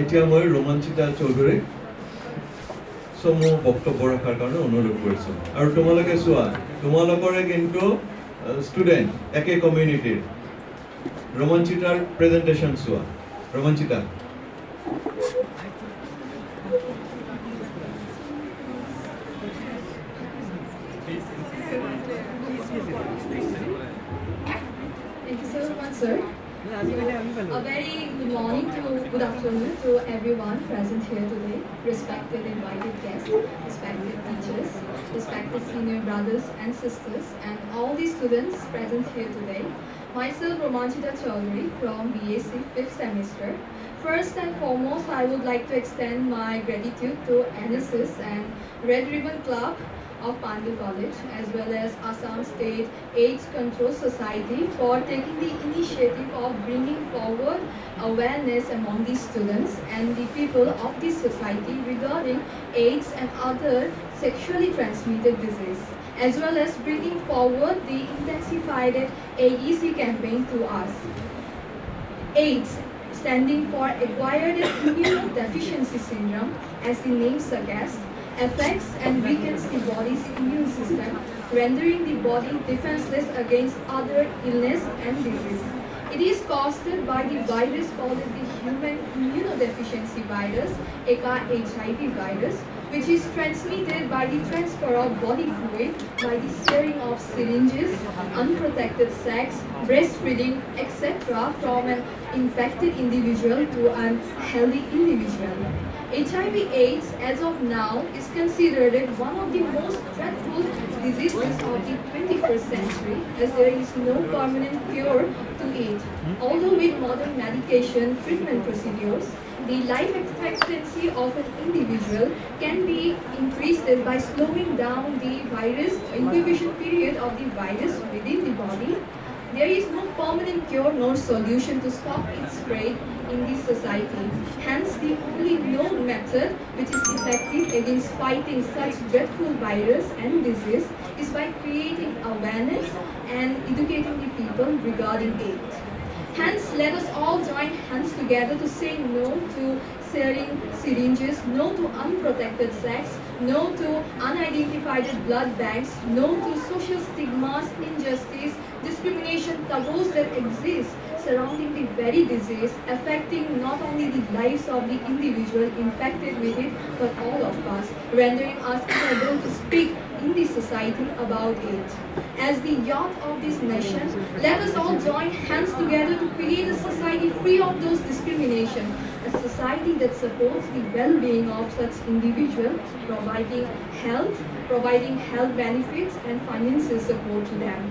এতিয়া মই ৰোমাঞ্চিতা চৌধুৰীক সমূহ বক্তব্য ৰখাৰ কাৰণে অনুৰোধ কৰিছোঁ। আৰু তোমালোকে চোৱা, তোমালোকৰে কিন্তু ষ্টুডেণ্ট একে কমিউনিটিৰ। ৰোমাঞ্চিতাৰ প্ৰেজেণ্টেশ্যন চোৱা। ৰোমাঞ্চিতা। Thank you so much, sir. A very good morning to good afternoon to everyone present here today, respected invited guests, respected teachers, respected senior brothers and sisters, and all the students present here today. Myself, Romanchita Chaudhary from BAC 5th semester. First and foremost, I would like to extend my gratitude to NSS and Red Ribbon Club of Pandu College, as well as Assam State AIDS Control Society, for taking the initiative of bringing forward awareness among the students and the people of this society regarding AIDS and other sexually transmitted disease, as well as bringing forward the intensified AEC campaign to us. AIDS, standing for Acquired Immunodeficiency Syndrome, as the name suggests, affects and weakens the body's immune system, rendering the body defenseless against other illness and disease. It is caused by the virus called the human immunodeficiency virus, aka HIV virus, which is transmitted by the transfer of body fluid by the sharing of syringes, unprotected sex, breastfeeding, etc. from an infected individual to an healthy individual. HIV/AIDS, as of now, is considered one of the most dreadful diseases of the 21st century, as there is no permanent cure to it. Although with modern medication treatment procedures, the life expectancy of an individual can be increased by slowing down the virus incubation period of the virus within the body. There is no permanent cure nor solution to stop its spread in the society. Hence, the only known method which is effective against fighting such dreadful virus and disease is by creating awareness and educating the people regarding it. Hence, let us all join hands together to say no to sharing syringes, no to unprotected sex, no to unidentified blood banks, no to social stigmas, injustice, discrimination, taboos that exist surrounding the very disease, affecting not only the lives of the individual infected with it, but all of us, rendering us unable to speak in the society about it. As the youth of this nation, let us all join hands together to create a society free of those discrimination, a society that supports the well-being of such individuals, providing health benefits and financial support to them.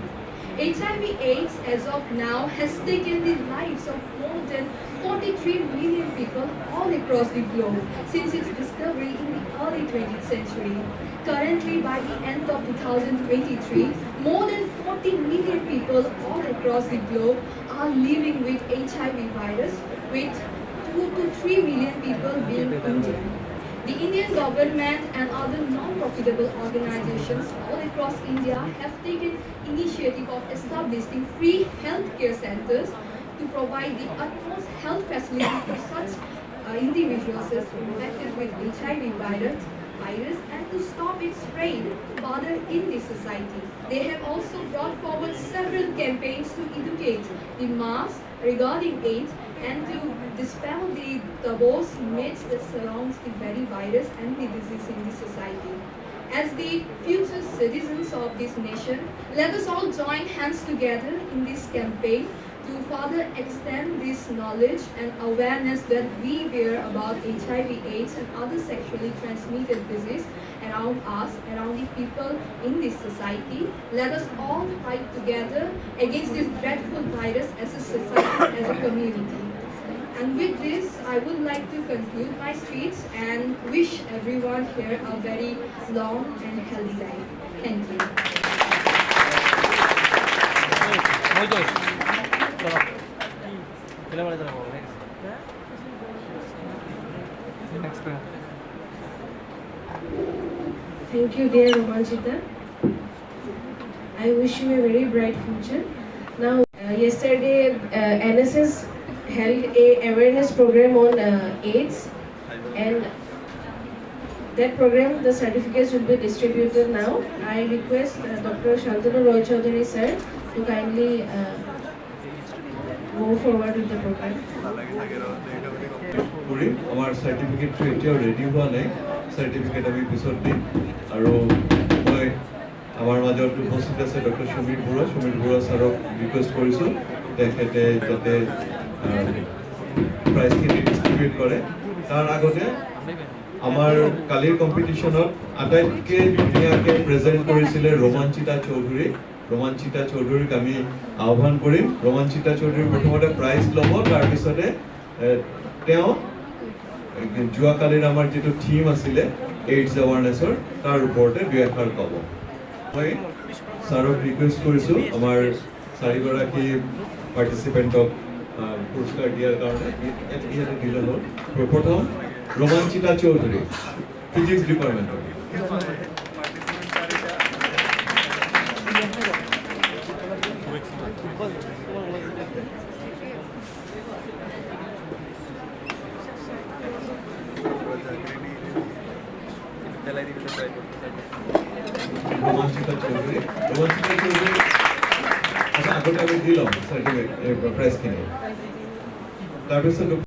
HIV/AIDS, as of now, has taken the lives of more than 43 million people all across the globe since its discovery in the early 20th century. Currently, by the end of 2023, more than 40 million people all across the globe are living with HIV virus, with 2 to 3 million people being Indian. The Indian government and other non-profitable organizations all across India have taken initiative of establishing free healthcare centers to provide the utmost health facility for such individuals as infected with HIV virus and to stop its spread further in the society. They have also brought forward several campaigns to educate the mass regarding AIDS and to dispel the taboos myths that surrounds the very virus and the disease in the society. As the future citizens of this nation, let us all join hands together in this campaign to further extend this knowledge and awareness that we bear about HIV/AIDS and other sexually transmitted disease around us, around the people in this society. Let us all fight together against this dreadful virus as a society, as a community. And with this, I would like to conclude my speech and wish everyone here a very long and healthy life. Thank you. Thank you, dear Romanchita. I wish you a very bright future. Now, yesterday NSS held a awareness program on AIDS, and that program, the certificates will be distributed now. I request Dr. Shantanu Roy Chaudhary sir to kindly move forward with the program. কৰিম আমাৰ চাৰ্টিফিকেটটো এতিয়াও ready হোৱা নাই certificate আমি পিছত দিম আৰু মই আমাৰ মাজত উপস্থিত আছে ডক্টৰ সমীৰ বৰুৱা ছাৰক ৰিকুৱেষ্ট কৰিছোঁ তেখেতে যাতে প্ৰাইজখিনি ডিষ্ট্ৰিবিউট কৰে তাৰ আগতে আমাৰ কালিৰ কম্পিটিশ্যনত আটাইতকৈ ধুনীয়াকৈ প্ৰেজেণ্ট কৰিছিলে ৰোমাঞ্চিতা চৌধুৰীক আমি আহ্বান কৰিম ৰোমাঞ্চিতা চৌধুৰী প্ৰথমতে প্ৰাইজ ল'ব তাৰপিছতে তেওঁ যোৱাকালিৰ আমাৰ যিটো থিম আছিলে এইডছ এৱাৰনেছৰ তাৰ ওপৰতে দুই এষাৰ ক'ব মই ছাৰক ৰিকুৱেষ্ট কৰিছোঁ আমাৰ চাৰিগৰাকী পাৰ্টিচিপেণ্টক পুৰস্কাৰ দিয়াৰ কাৰণে ইয়াতে দিলে হ'ল প্ৰথম ৰোমাঞ্চিতা চৌধুৰী ফিজিক্স ডিপাৰ্টমেণ্টৰ ৰোমাঞ্চিতা চৌধুৰী আগতে আমি দি ল'ম চাৰ্টিফিকেট প্ৰাইজখিনি তাৰপিছত